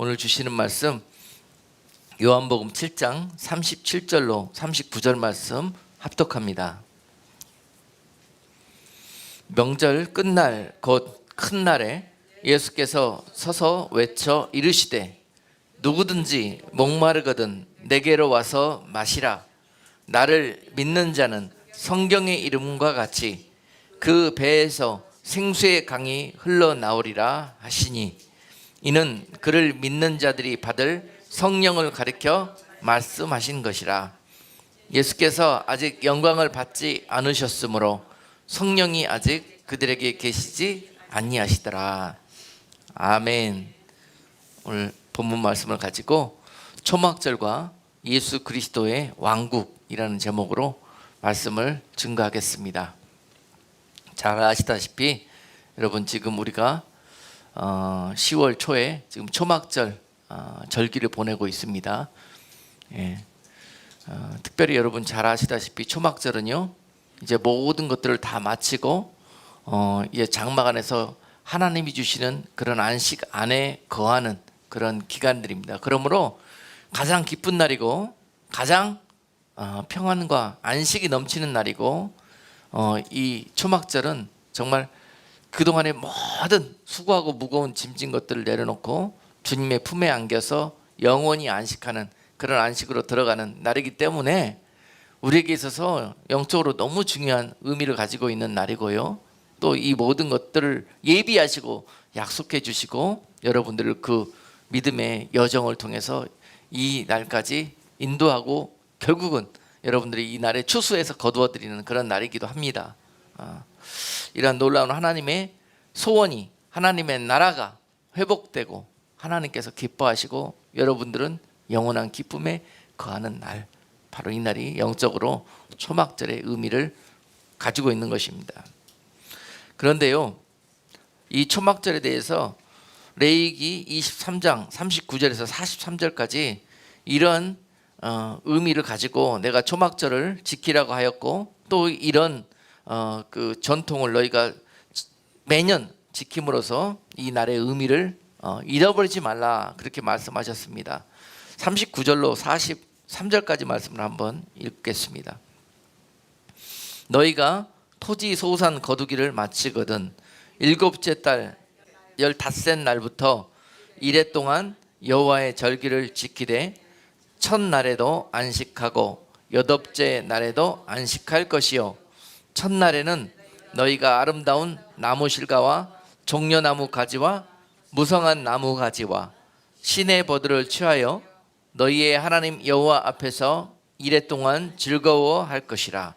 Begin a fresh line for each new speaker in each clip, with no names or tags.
오늘 주시는 말씀 요한복음 7장 37절로 39절 말씀 합독합니다. 명절 끝날 곧 큰 날에 예수께서 서서 외쳐 이르시되 누구든지 목마르거든 내게로 와서 마시라. 나를 믿는 자는 성경의 이름과 같이 그 배에서 생수의 강이 흘러나오리라 하시니 이는 그를 믿는 자들이 받을 성령을 가리켜 말씀하신 것이라. 예수께서 아직 영광을 받지 않으셨으므로 성령이 아직 그들에게 계시지 아니하시더라. 아멘. 오늘 본문 말씀을 가지고 초막절과 예수 그리스도의 왕국이라는 제목으로 말씀을 증거하겠습니다. 잘 아시다시피 여러분 지금 우리가 10월 초에 지금 초막절 절기를 보내고 있습니다. 특별히 여러분 잘 아시다시피 초막절은요 이제 모든 것들을 다 마치고 이제 장막 안에서 하나님이 주시는 그런 안식 안에 거하는 그런 기간들입니다. 그러므로 가장 기쁜 날이고 가장 평안과 안식이 넘치는 날이고 이 초막절은 정말 그동안의 모든 수고하고 무거운 짐진 것들을 내려놓고 주님의 품에 안겨서 영원히 안식하는 그런 안식으로 들어가는 날이기 때문에 우리에게 있어서 영적으로 너무 중요한 의미를 가지고 있는 날이고요. 또 이 모든 것들을 예비하시고 약속해 주시고 여러분들을 그 믿음의 여정을 통해서 이 날까지 인도하고 결국은 여러분들이 이 날에 추수해서 거두어 드리는 그런 날이기도 합니다. 이러한 놀라운 하나님의 소원이 하나님의 나라가 회복되고 하나님께서 기뻐하시고 여러분들은 영원한 기쁨에 거하는 날, 바로 이 날이 영적으로 초막절의 의미를 가지고 있는 것입니다. 그런데요, 이 초막절에 대해서 레위기 23장 39절에서 43절까지 이런 의미를 가지고 내가 초막절을 지키라고 하였고 또 이런 그 전통을 너희가 매년 지킴으로써 이 날의 의미를 잃어버리지 말라 그렇게 말씀하셨습니다. 39절로 43절까지 말씀을 한번 읽겠습니다. 너희가 토지 소산 거두기를 마치거든 일곱째 달 15셋 날부터 이래 동안 여호와의 절기를 지키되 첫날에도 안식하고 여덟째 날에도 안식할 것이요 첫날에는 너희가 아름다운 나무 실과와 종려나무 가지와 무성한 나무 가지와 시내 버들을 취하여 너희의 하나님 여호와 앞에서 이래 동안 즐거워할 것이라.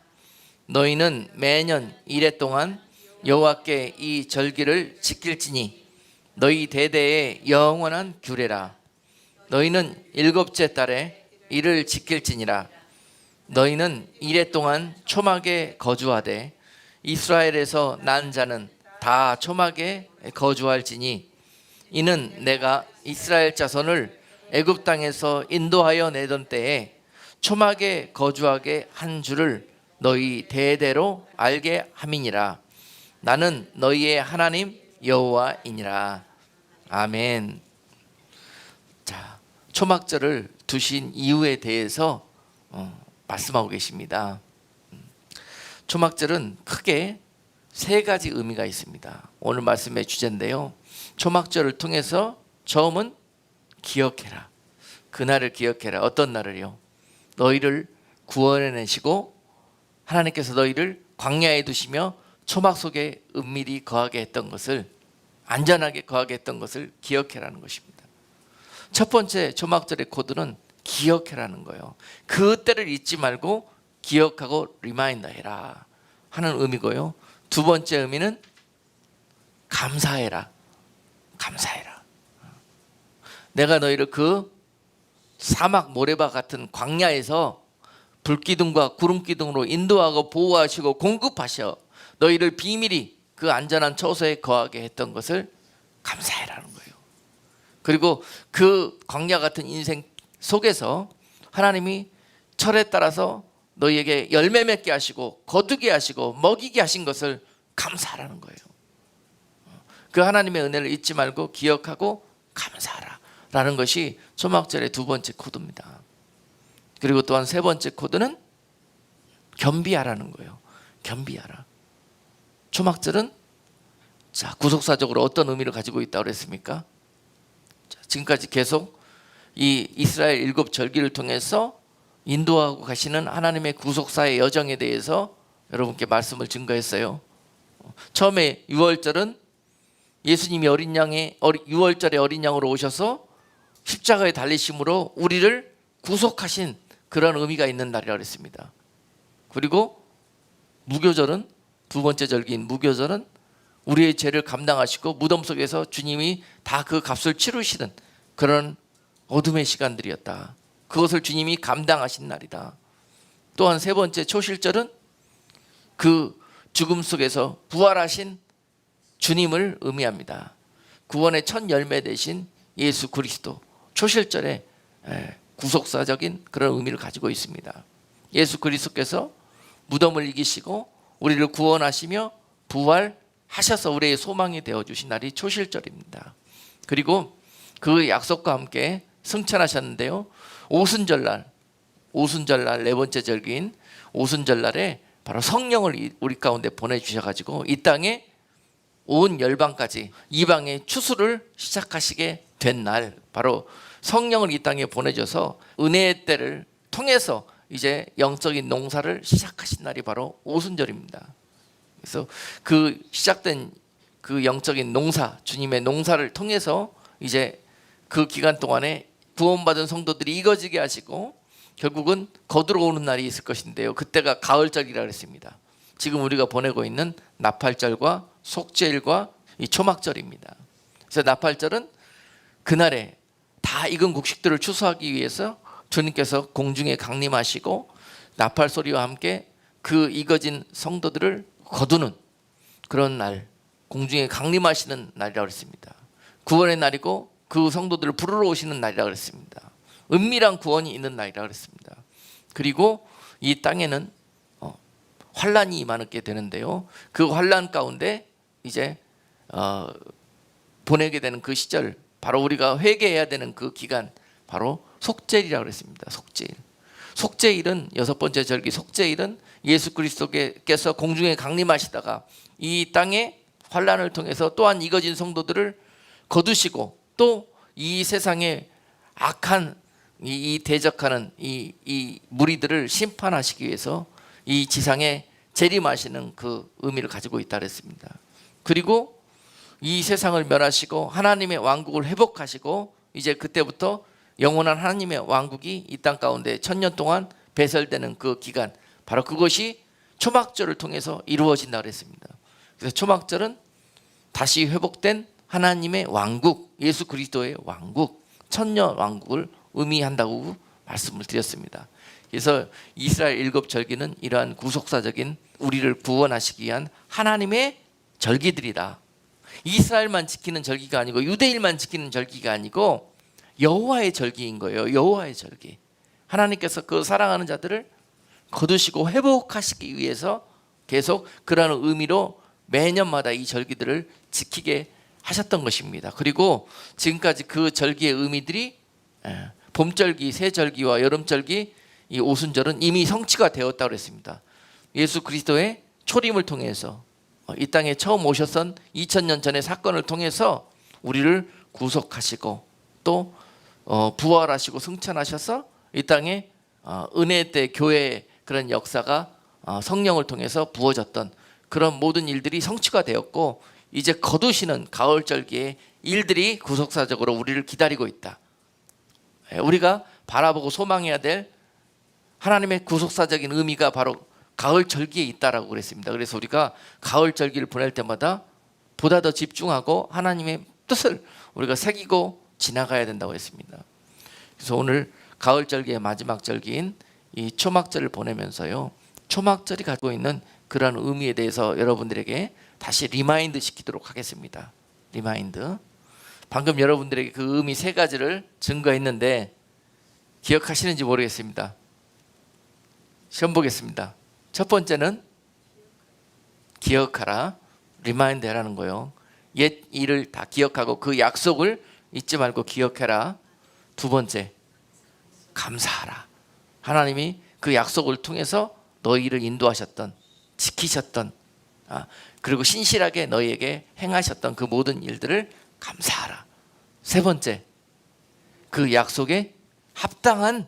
너희는 매년 이래 동안 여호와께 이 절기를 지킬지니 너희 대대의 영원한 규례라. 너희는 일곱째 달에 이를 지킬지니라. 너희는 이래 동안 초막에 거주하되 이스라엘에서 난 자는 다 초막에 거주할지니 이는 내가 이스라엘 자손을 애굽 땅에서 인도하여 내던 때에 초막에 거주하게 한 줄을 너희 대대로 알게 함이니라. 나는 너희의 하나님 여호와이니라. 아멘. 자, 초막절을 두신 이유에 대해서 말씀하고 계십니다. 초막절은 크게 세 가지 의미가 있습니다. 오늘 말씀의 주제인데요. 초막절을 통해서 처음은 기억해라. 그날을 기억해라. 어떤 날을요? 너희를 구원해내시고 하나님께서 너희를 광야에 두시며 초막 속에 은밀히 거하게 했던 것을, 안전하게 거하게 했던 것을 기억해라는 것입니다. 첫 번째 초막절의 코드는 기억해라는 거예요. 그때를 잊지 말고 기억하고 리마인더 해라 하는 의미고요. 두 번째 의미는 감사해라. 감사해라. 내가 너희를 그 사막 모래밭 같은 광야에서 불기둥과 구름기둥으로 인도하고 보호하시고 공급하셔 너희를 비밀히 그 안전한 처소에 거하게 했던 것을 감사해라는 거예요. 그리고 그 광야 같은 인생 속에서 하나님이 철에 따라서 너희에게 열매 맺게 하시고 거두게 하시고 먹이게 하신 것을 감사하라는 거예요. 그 하나님의 은혜를 잊지 말고 기억하고 감사하라. 라는 것이 초막절의 두 번째 코드입니다. 그리고 또한 세 번째 코드는 겸비하라는 거예요. 겸비하라. 초막절은 자, 구속사적으로 어떤 의미를 가지고 있다고 그랬습니까? 자, 지금까지 계속 이 이스라엘 일곱 절기를 통해서 인도하고 가시는 하나님의 구속사의 여정에 대해서 여러분께 말씀을 증거했어요. 처음에 유월절은 예수님이 어린 양의 유월절에 어린 양으로 오셔서 십자가에 달리심으로 우리를 구속하신 그런 의미가 있는 날이라고 했습니다. 그리고 무교절은 두 번째 절기인 무교절은 우리의 죄를 감당하시고 무덤 속에서 주님이 다 그 값을 치르시는 그런 어둠의 시간들이었다. 그것을 주님이 감당하신 날이다. 또한 세 번째 초실절은 그 죽음 속에서 부활하신 주님을 의미합니다. 구원의 첫 열매 되신 예수 그리스도, 초실절에 구속사적인 그런 의미를 가지고 있습니다. 예수 그리스도께서 무덤을 이기시고 우리를 구원하시며 부활하셔서 우리의 소망이 되어주신 날이 초실절입니다. 그리고 그 약속과 함께 승천하셨는데요, 오순절날 네 번째 절기인 오순절날에 바로 성령을 우리 가운데 보내주셔가지고 이 땅에 온 열방까지 이방의 추수를 시작하시게 된 날, 바로 성령을 이 땅에 보내줘서 은혜의 때를 통해서 이제 영적인 농사를 시작하신 날이 바로 오순절입니다. 그래서 그 시작된 그 영적인 농사, 주님의 농사를 통해서 이제 그 기간 동안에 구원받은 성도들이 익어지게 하시고 결국은 거들어오는 날이 있을 것인데요, 그때가 가을절이라고 했습니다. 지금 우리가 보내고 있는 나팔절과 속죄일과 이 초막절입니다. 그래서 나팔절은 그날에 다 익은 곡식들을 추수하기 위해서 주님께서 공중에 강림하시고 나팔 소리와 함께 그 익어진 성도들을 거두는 그런 날, 공중에 강림하시는 날이라고 했습니다. 구원의 날이고 그 성도들을 부르러 오시는 날이라고 했습니다. 은밀한 구원이 있는 날이라고 했습니다. 그리고 이 땅에는 환란이 임하게 되는데요, 그 환란 가운데 이제 보내게 되는 그 시절, 바로 우리가 회개해야 되는 그 기간, 바로 속죄일이라고 했습니다. 속죄일은 여섯 번째 절기 속죄일은 예수 그리스도께서 공중에 강림하시다가 이 땅에 환란을 통해서 또한 익어진 성도들을 거두시고 또 이 세상에 악한 이 대적하는 이 무리들을 심판하시기 위해서 이 지상에 재림하시는 그 의미를 가지고 있다 그랬습니다. 그리고 이 세상을 멸하시고 하나님의 왕국을 회복하시고 이제 그때부터 영원한 하나님의 왕국이 이 땅 가운데 1000년 동안 배설되는 그 기간, 바로 그것이 초막절을 통해서 이루어진다 그랬습니다. 그래서 초막절은 다시 회복된 하나님의 왕국, 예수 그리스도의 왕국, 천년 왕국을 의미한다고 말씀을 드렸습니다. 그래서 이스라엘 일곱 절기는 이러한 구속사적인 우리를 구원하시기 위한 하나님의 절기들이다. 이스라엘만 지키는 절기가 아니고 유대인만 지키는 절기가 아니고 여호와의 절기인 거예요. 여호와의 절기. 하나님께서 그 사랑하는 자들을 거두시고 회복하시기 위해서 계속 그러한 의미로 매년마다 이 절기들을 지키게 하셨던 것입니다. 그리고 지금까지 그 절기의 의미들이 봄절기, 새절기와 여름절기, 이 오순절은 이미 성취가 되었다고 그랬습니다. 예수 그리스도의 초림을 통해서 이 땅에 처음 오셨던 2000년 전의 사건을 통해서 우리를 구속하시고 또 부활하시고 승천하셔서 이 땅에 은혜 때 교회의 그런 역사가 성령을 통해서 부어졌던 그런 모든 일들이 성취가 되었고, 이제 거두시는 가을절기의 일들이 구속사적으로 우리를 기다리고 있다. 우리가 바라보고 소망해야 될 하나님의 구속사적인 의미가 바로 가을절기에 있다라고 그랬습니다. 그래서 우리가 가을절기를 보낼 때마다 보다 더 집중하고 하나님의 뜻을 우리가 새기고 지나가야 된다고 했습니다. 그래서 오늘 가을절기의 마지막 절기인 이 초막절을 보내면서요, 초막절이 가지고 있는 그런 의미에 대해서 여러분들에게 다시 리마인드 시키도록 하겠습니다. 리마인드. 방금 여러분들에게 그 의미 세 가지를 증거했는데 기억하시는지 모르겠습니다. 시험 보겠습니다. 첫 번째는 기억하라, 리마인드 하라는 거예요. 옛 일을 다 기억하고 그 약속을 잊지 말고 기억해라. 두 번째, 감사하라. 하나님이 그 약속을 통해서 너희를 인도하셨던, 지키셨던, 그리고 신실하게 너희에게 행하셨던 그 모든 일들을 감사하라. 세 번째, 그 약속에 합당한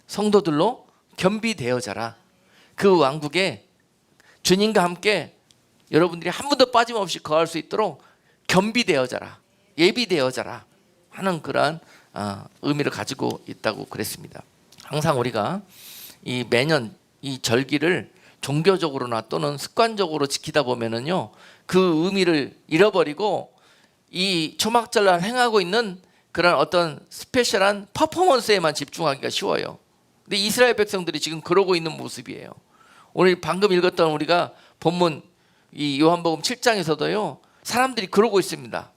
성도들로 겸비되어져라. 그 왕국에 주님과 함께 여러분들이 한 번도 빠짐없이 거할 수 있도록 겸비되어져라, 예비되어져라 하는 그러한 의미를 가지고 있다고 그랬습니다. 항상 우리가 이 매년 이 절기를 종교적으로나 또는 습관적으로 지키다 보면은요, 그 의미를 잃어버리고 이 초막절날 행하고 있는 그런 어떤 스페셜한 퍼포먼스에만 집중하기가 쉬워요. 근데 이스라엘 백성들이 지금 그러고 있는 모습이에요. 오늘 방금 읽었던 우리가 본문 이 요한복음 7장에서도요, 사람들이 그러고 있습니다.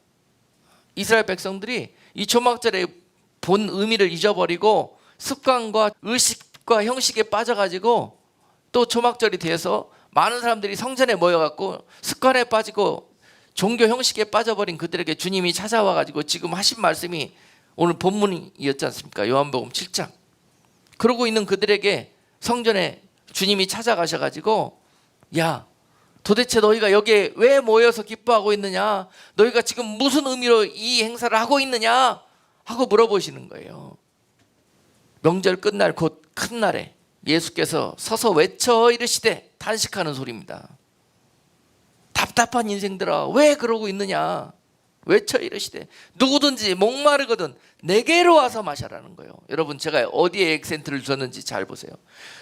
이스라엘 백성들이 이 초막절의 본 의미를 잊어버리고 습관과 의식과 형식에 빠져가지고 또 초막절이 돼서 많은 사람들이 성전에 모여갖고 습관에 빠지고 종교 형식에 빠져버린 그들에게 주님이 찾아와가지고 지금 하신 말씀이 오늘 본문이었지 않습니까? 요한복음 7장. 그러고 있는 그들에게 성전에 주님이 찾아가셔가지고, 야, 도대체 너희가 여기에 왜 모여서 기뻐하고 있느냐? 너희가 지금 무슨 의미로 이 행사를 하고 있느냐? 하고 물어보시는 거예요. 명절 끝날 곧 큰 날에 예수께서 서서 외쳐 이르시되, 탄식하는 소리입니다. 답답한 인생들아, 왜 그러고 있느냐? 외쳐 이르시되, 누구든지 목마르거든 내게로 와서 마셔라는 거예요. 여러분, 제가 어디에 액센트를 줬는지 잘 보세요.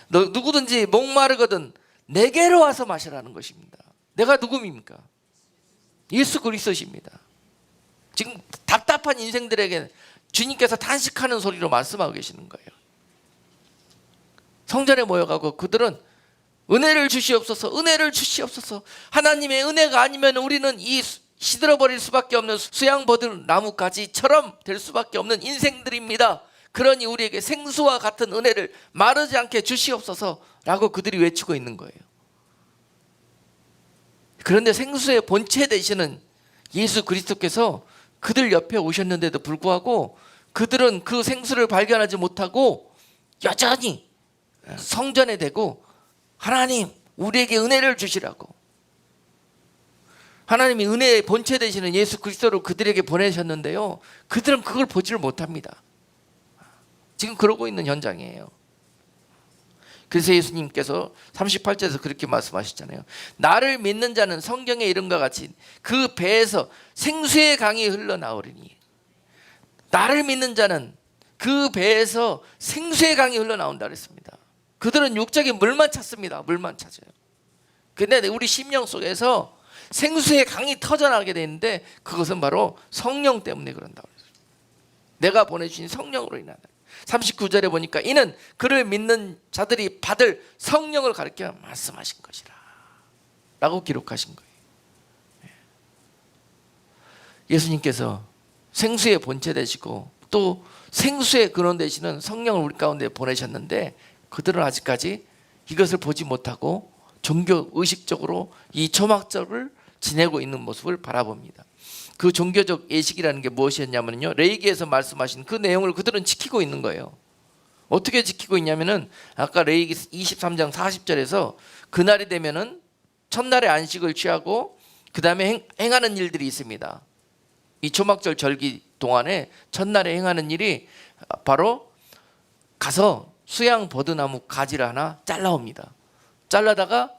누구든지 목마르거든 내게로 와서 마시라는 것입니다. 내가 누구입니까? 예수 그리스도십니다. 지금 답답한 인생들에게 주님께서 탄식하는 소리로 말씀하고 계시는 거예요. 성전에 모여가고 그들은 은혜를 주시옵소서, 은혜를 주시옵소서. 하나님의 은혜가 아니면 우리는 이 시들어버릴 수밖에 없는 수양버들 나무가지처럼 될 수밖에 없는 인생들입니다. 그러니 우리에게 생수와 같은 은혜를 마르지 않게 주시옵소서라고 그들이 외치고 있는 거예요. 그런데 생수의 본체 되시는 예수 그리스도께서 그들 옆에 오셨는데도 불구하고 그들은 그 생수를 발견하지 못하고 여전히 성전에 대고, 하나님 우리에게 은혜를 주시라고, 하나님이 은혜의 본체 되시는 예수 그리스도를 그들에게 보내셨는데요, 그들은 그걸 보지를 못합니다. 지금 그러고 있는 현장이에요. 그래서 예수님께서 38절에서 그렇게 말씀하셨잖아요. 나를 믿는 자는 성경의 이름과 같이 그 배에서 생수의 강이 흘러나오리니. 나를 믿는 자는 그 배에서 생수의 강이 흘러나온다 그랬습니다. 그들은 육적인 물만 찾습니다. 물만 찾아요. 근데 우리 심령 속에서 생수의 강이 터져나가게 되는데 그것은 바로 성령 때문에 그런다고 그랬어요. 내가 보내주신 성령으로 인하여. 39절에 보니까 이는 그를 믿는 자들이 받을 성령을 가리켜 말씀하신 것이라 라고 기록하신 거예요. 예수님께서 생수의 본체 되시고 또 생수의 근원 되시는 성령을 우리 가운데 보내셨는데 그들은 아직까지 이것을 보지 못하고 종교 의식적으로 이 초막절을 지내고 있는 모습을 바라봅니다. 그 종교적 예식이라는 게 무엇이었냐면요, 레위기에서 말씀하신 그 내용을 그들은 지키고 있는 거예요. 어떻게 지키고 있냐면은 아까 레위기 23장 40절에서 그날이 되면은 첫날의 안식을 취하고 그 다음에 행하는 일들이 있습니다. 이 초막절 절기 동안에 첫날에 행하는 일이 바로 가서 수양 버드나무 가지를 하나 잘라옵니다. 잘라다가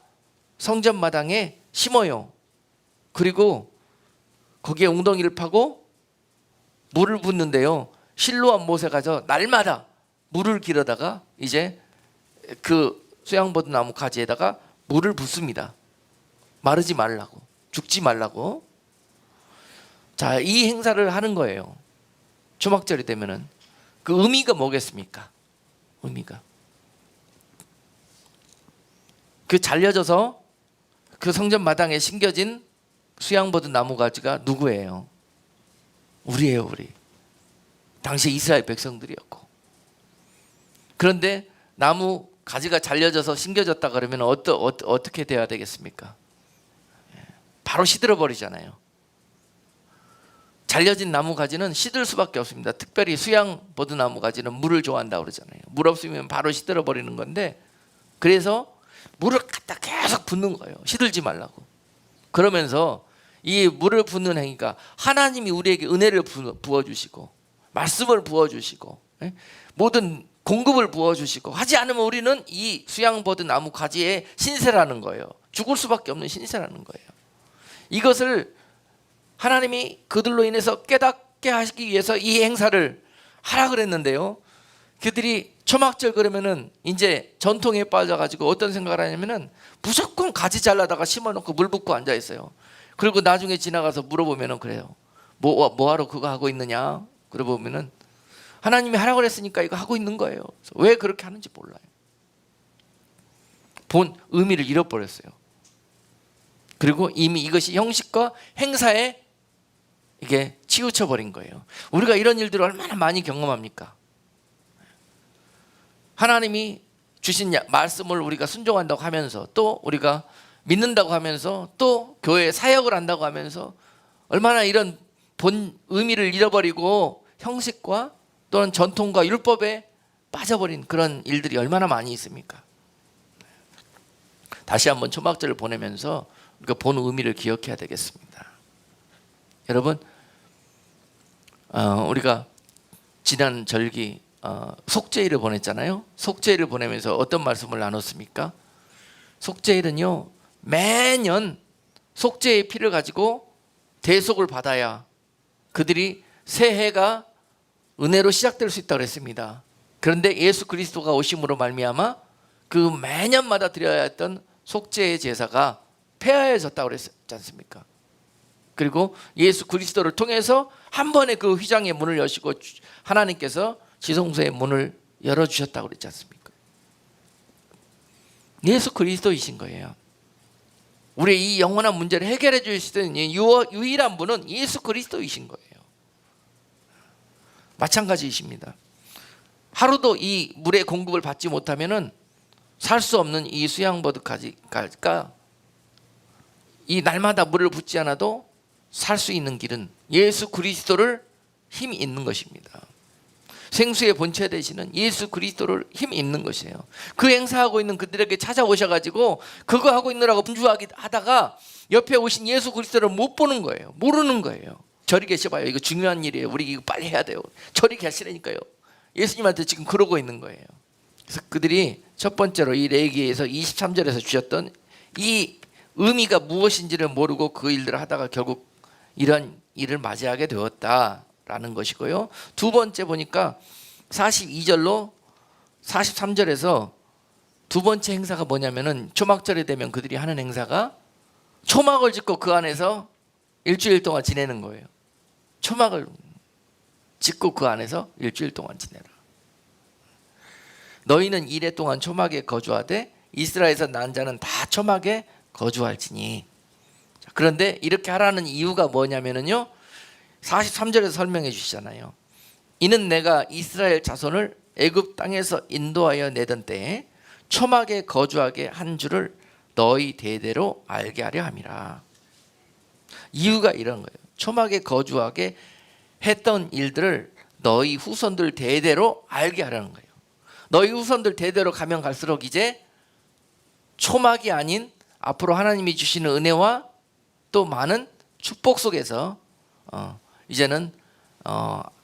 성전 마당에 심어요. 그리고 거기에 웅덩이를 파고 물을 붓는데요, 실로암 못에 가서 날마다 물을 길어다가 이제 그 수양버드나무 가지에다가 물을 붓습니다. 마르지 말라고, 죽지 말라고. 자, 이 행사를 하는 거예요. 초막절이 되면은. 그 의미가 뭐겠습니까? 의미가 그 잘려져서 그 성전 마당에 심겨진 수양버드 나무 가지가 누구예요? 우리예요, 우리. 당시 이스라엘 백성들이었고. 그런데 나무 가지가 잘려져서 심겨졌다 그러면 어떻게 돼야 되겠습니까? 바로 시들어 버리잖아요. 잘려진 나무 가지는 시들 수밖에 없습니다. 특별히 수양버드 나무 가지는 물을 좋아한다고 그러잖아요. 물 없으면 바로 시들어 버리는 건데, 그래서 물을 갖다 계속 붓는 거예요. 시들지 말라고. 그러면서 이 물을 붓는 행위가 하나님이 우리에게 은혜를 부어주시고 말씀을 부어주시고 모든 공급을 부어주시고 하지 않으면 우리는 이 수양버드 나무 가지의 신세라는 거예요. 죽을 수밖에 없는 신세라는 거예요. 이것을 하나님이 그들로 인해서 깨닫게 하시기 위해서 이 행사를 하라 그랬는데요, 그들이 초막절 그러면은 이제 전통에 빠져가지고 어떤 생각을 하냐면은 무조건 가지 잘라다가 심어놓고 물 붓고 앉아 있어요. 그리고 나중에 지나가서 물어보면은 그래요. 뭐하러 그거 하고 있느냐? 그러보면은 하나님이 하라고 그랬으니까 이거 하고 있는 거예요. 왜 그렇게 하는지 몰라요. 본 의미를 잃어버렸어요. 그리고 이미 이것이 형식과 행사에 이게 치우쳐 버린 거예요. 우리가 이런 일들을 얼마나 많이 경험합니까? 하나님이 주신 말씀을 우리가 순종한다고 하면서, 또 우리가 믿는다고 하면서, 또 교회 사역을 한다고 하면서 얼마나 이런 본 의미를 잃어버리고 형식과 또는 전통과 율법에 빠져버린 그런 일들이 얼마나 많이 있습니까? 다시 한번 초막절을 보내면서 우리가 본 의미를 기억해야 되겠습니다. 여러분, 우리가 지난 절기 속죄일을 보냈잖아요. 속죄일을 보내면서 어떤 말씀을 나눴습니까? 속죄일은요, 매년 속죄의 피를 가지고 대속을 받아야 그들이 새해가 은혜로 시작될 수 있다고 했습니다. 그런데 예수 그리스도가 오심으로 말미암아 그 매년마다 드려야 했던 속죄의 제사가 폐하해졌다고 그랬지 않습니까? 그리고 예수 그리스도를 통해서 한 번에 그 휘장의 문을 여시고 하나님께서 지성소의 문을 열어주셨다고 그랬지 않습니까? 예수 그리스도이신 거예요. 우리의 이 영원한 문제를 해결해 주실 수 있는 유일한 분은 예수 그리스도이신 거예요. 마찬가지이십니다. 하루도 이 물의 공급을 받지 못하면은 살 수 없는 이 수양버드까지가 이 날마다 물을 붓지 않아도 살 수 있는 길은 예수 그리스도를 힘이 있는 것입니다. 생수의 본체 되시는 예수 그리스도를 힘이 있는 것이에요. 그 행사하고 있는 그들에게 찾아오셔가지고 그거 하고 있느라고 분주하다가 옆에 오신 예수 그리스도를 못 보는 거예요. 모르는 거예요. 저리 계셔봐요. 이거 중요한 일이에요. 우리 이거 빨리 해야 돼요. 저리 계시라니까요. 예수님한테 지금 그러고 있는 거예요. 그래서 그들이 첫 번째로 이 레위기에서 23절에서 주셨던 이 의미가 무엇인지를 모르고 그 일들을 하다가 결국 이런 일을 맞이하게 되었다라는 것이고요. 두 번째 보니까 42절로 43절에서 두 번째 행사가 뭐냐면은 초막절이 되면 그들이 하는 행사가 초막을 짓고 그 안에서 일주일 동안 지내는 거예요. 초막을 짓고 그 안에서 일주일 동안 지내라. 너희는 이래 동안 초막에 거주하되 이스라엘에서 난 자는 다 초막에 거주할지니. 그런데 이렇게 하라는 이유가 뭐냐면요, 43절에서 설명해 주시잖아요. 이는 내가 이스라엘 자손을 애굽 땅에서 인도하여 내던 때에 초막에 거주하게 한 줄을 너희 대대로 알게 하려 함이라. 이유가 이런 거예요. 초막에 거주하게 했던 일들을 너희 후손들 대대로 알게 하라는 거예요. 너희 후손들 대대로 가면 갈수록 이제 초막이 아닌 앞으로 하나님이 주시는 은혜와 또 많은 축복 속에서 이제는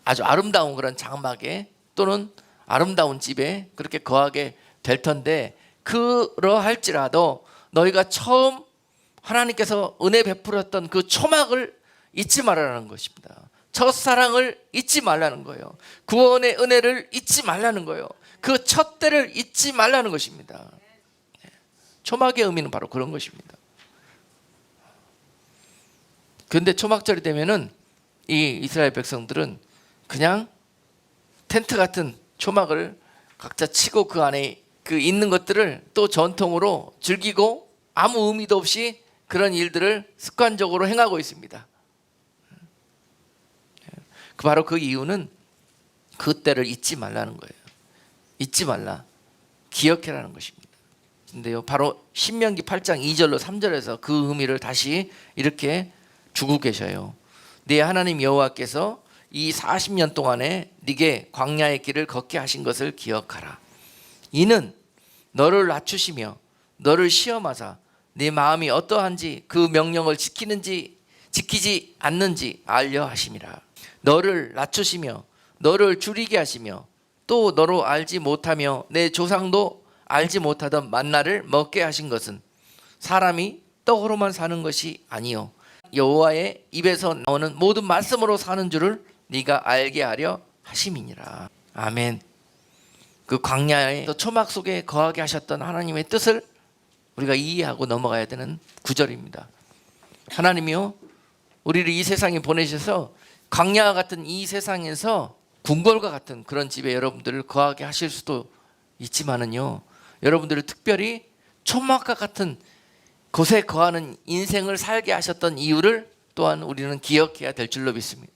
아주 아름다운 그런 장막에 또는 아름다운 집에 그렇게 거하게 될 텐데, 그러할지라도 너희가 처음 하나님께서 은혜 베풀었던 그 초막을 잊지 말라는 것입니다. 첫사랑을 잊지 말라는 거예요. 구원의 은혜를 잊지 말라는 거예요. 그 첫 때를 잊지 말라는 것입니다. 초막의 의미는 바로 그런 것입니다. 그런데 초막절이 되면은 이 이스라엘 백성들은 그냥 텐트 같은 초막을 각자 치고 그 안에 그 있는 것들을 또 전통으로 즐기고 아무 의미도 없이 그런 일들을 습관적으로 행하고 있습니다. 바로 그 이유는 그 때를 잊지 말라는 거예요. 잊지 말라, 기억해라는 것입니다. 근데요, 바로 신명기 8장 2절로 3절에서 그 의미를 다시 이렇게 주고 계셔요. 네 하나님 여호와께서 이 40년 동안에 네게 광야의 길을 걷게 하신 것을 기억하라. 이는 너를 낮추시며 너를 시험하사 네 마음이 어떠한지 그 명령을 지키지 않는지 알려 하심이라. 너를 낮추시며 너를 줄이게 하시며 또 너로 알지 못하며 내 조상도 알지 못하던 만나를 먹게 하신 것은 사람이 떡으로만 사는 것이 아니요 여호와의 입에서 나오는 모든 말씀으로 사는 줄을 네가 알게 하려 하심이니라. 아멘. 그 광야의 초막 속에 거하게 하셨던 하나님의 뜻을 우리가 이해하고 넘어가야 되는 구절입니다. 하나님이요 우리를 이 세상에 보내셔서 광야와 같은 이 세상에서 궁궐과 같은 그런 집에 여러분들을 거하게 하실 수도 있지만은요, 여러분들을 특별히 초막과 같은 곳에 거하는 인생을 살게 하셨던 이유를 또한 우리는 기억해야 될 줄로 믿습니다.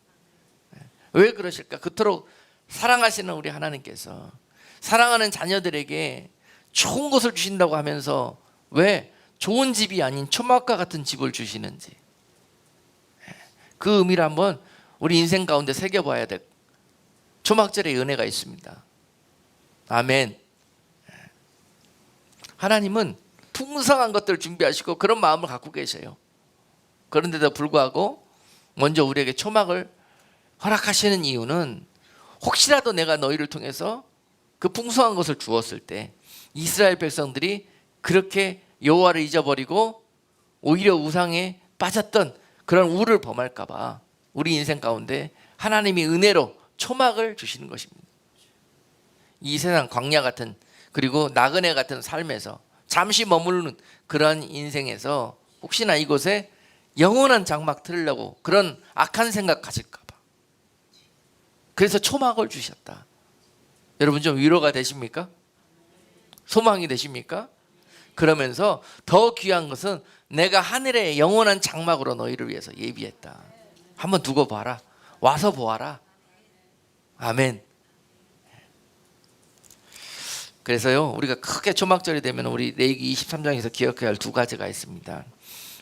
왜 그러실까? 그토록 사랑하시는 우리 하나님께서 사랑하는 자녀들에게 좋은 것을 주신다고 하면서 왜 좋은 집이 아닌 초막과 같은 집을 주시는지, 그 의미를 한번 우리 인생 가운데 새겨봐야 될 초막절의 은혜가 있습니다. 아멘. 하나님은 풍성한 것들을 준비하시고 그런 마음을 갖고 계셔요. 그런데도 불구하고 먼저 우리에게 초막을 허락하시는 이유는 혹시라도 내가 너희를 통해서 그 풍성한 것을 주었을 때 이스라엘 백성들이 그렇게 여호와를 잊어버리고 오히려 우상에 빠졌던 그런 우를 범할까 봐 우리 인생 가운데 하나님이 은혜로 초막을 주시는 것입니다. 이 세상 광야 같은 그리고 나그네 같은 삶에서 잠시 머무르는 그런 인생에서 혹시나 이곳에 영원한 장막 틀으려고 그런 악한 생각 가질까 봐 그래서 초막을 주셨다. 여러분 좀 위로가 되십니까? 소망이 되십니까? 그러면서 더 귀한 것은 내가 하늘의 영원한 장막으로 너희를 위해서 예비했다. 한번 두고 봐라. 와서 보아라. 아멘. 그래서요 우리가 크게 초막절이 되면 우리 레위기 23장에서 기억해야 할 두 가지가 있습니다.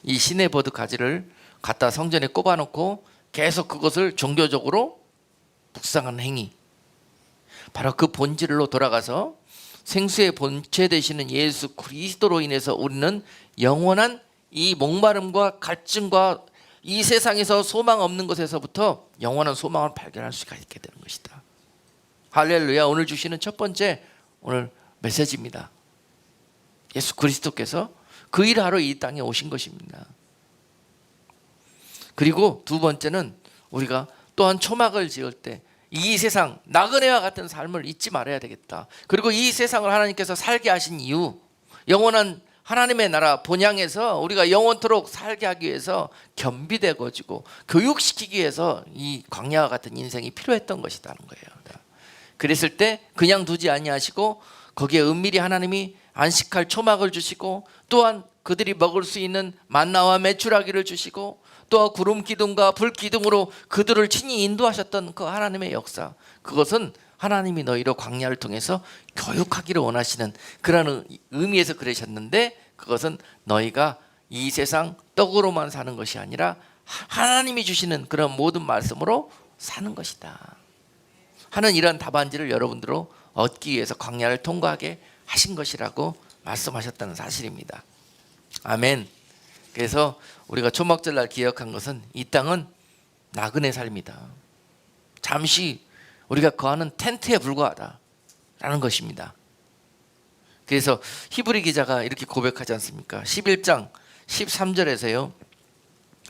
이 시내버드 가지를 갖다 성전에 꼽아놓고 계속 그것을 종교적으로 묵상하는 행위, 바로 그 본질로 돌아가서 생수의 본체 되시는 예수 그리스도로 인해서 우리는 영원한 이 목마름과 갈증과 이 세상에서 소망 없는 것에서부터 영원한 소망을 발견할 수가 있게 되는 것이다. 할렐루야. 오늘 주시는 첫 번째 오늘 메시지입니다. 예수 그리스도께서 그 일을 하러 이 땅에 오신 것입니다. 그리고 두 번째는 우리가 또한 초막을 지을 때 이 세상 나그네와 같은 삶을 잊지 말아야 되겠다. 그리고 이 세상을 하나님께서 살게 하신 이유, 영원한 하나님의 나라 본향에서 우리가 영원토록 살게 하기 위해서 겸비되어지고 교육시키기 위해서 이 광야와 같은 인생이 필요했던 것이라는 거예요. 그랬을 때 그냥 두지 아니하시고 거기에 은밀히 하나님이 안식할 초막을 주시고 또한 그들이 먹을 수 있는 만나와 메추라기를 주시고 또 구름 기둥과 불 기둥으로 그들을 친히 인도하셨던 그 하나님의 역사, 그것은 하나님이 너희로 광야를 통해서 교육하기를 원하시는 그런 의미에서 그러셨는데, 그것은 너희가 이 세상 떡으로만 사는 것이 아니라 하나님이 주시는 그런 모든 말씀으로 사는 것이다 하는 이런 답안지를 여러분들로 얻기 위해서 광야를 통과하게 하신 것이라고 말씀하셨다는 사실입니다. 아멘. 그래서 우리가 초막절날 기억한 것은 이 땅은 나그네 삶이다. 잠시 우리가 거하는 텐트에 불과하다라는 것입니다. 그래서 히브리 기자가 이렇게 고백하지 않습니까? 11장 13절에서요.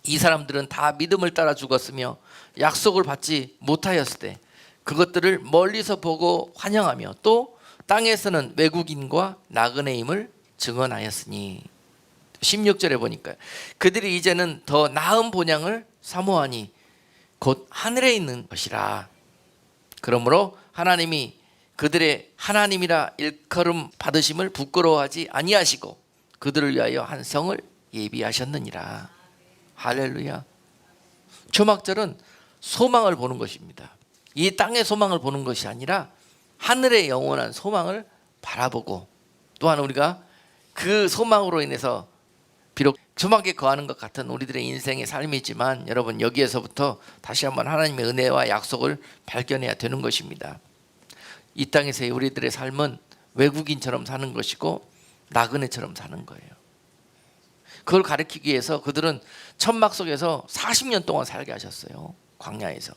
이 사람들은 다 믿음을 따라 죽었으며 약속을 받지 못하였을 때 그것들을 멀리서 보고 환영하며 또 땅에서는 외국인과 나그네임을 증언하였으니, 16절에 보니까 그들이 이제는 더 나은 본향을 사모하니 곧 하늘에 있는 것이라. 그러므로 하나님이 그들의 하나님이라 일컬음 받으심을 부끄러워하지 아니하시고 그들을 위하여 한 성을 예비하셨느니라. 할렐루야. 초막절은 소망을 보는 것입니다. 이 땅의 소망을 보는 것이 아니라 하늘의 영원한 소망을 바라보고, 또한 우리가 그 소망으로 인해서 비록 초막에 거하는 것 같은 우리들의 인생의 삶이지만 여러분, 여기에서부터 다시 한번 하나님의 은혜와 약속을 발견해야 되는 것입니다. 이 땅에서의 우리들의 삶은 외국인처럼 사는 것이고 나그네처럼 사는 거예요. 그걸 가르치기 위해서 그들은 천막 속에서 40년 동안 살게 하셨어요. 광야에서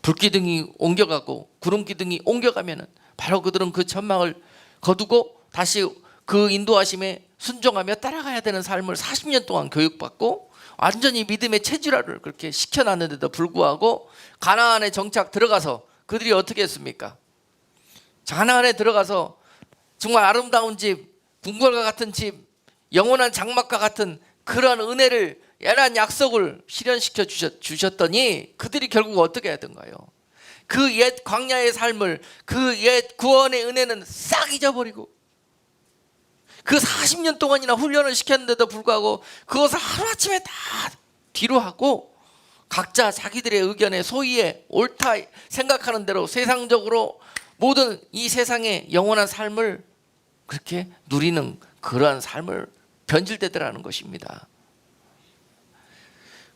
불기둥이 옮겨가고 구름기둥이 옮겨가면은 바로 그들은 그 천막을 거두고 다시 그 인도하심에 순종하며 따라가야 되는 삶을 40년 동안 교육받고 완전히 믿음의 체질화를 그렇게 시켜놨는데도 불구하고 가나안에 정착 들어가서 그들이 어떻게 했습니까? 가나안에 들어가서 정말 아름다운 집, 궁궐과 같은 집, 영원한 장막과 같은 그런 은혜를, 애란 약속을 실현시켜 주셨더니 그들이 결국 어떻게 하던가요? 그 옛 광야의 삶을, 그 옛 구원의 은혜는 싹 잊어버리고 그 40년 동안이나 훈련을 시켰는데도 불구하고 그것을 하루아침에 다 뒤로 하고 각자 자기들의 의견에 소위에 옳다 생각하는 대로 세상적으로 모든 이 세상의 영원한 삶을 그렇게 누리는 그러한 삶을 변질되더라는 것입니다.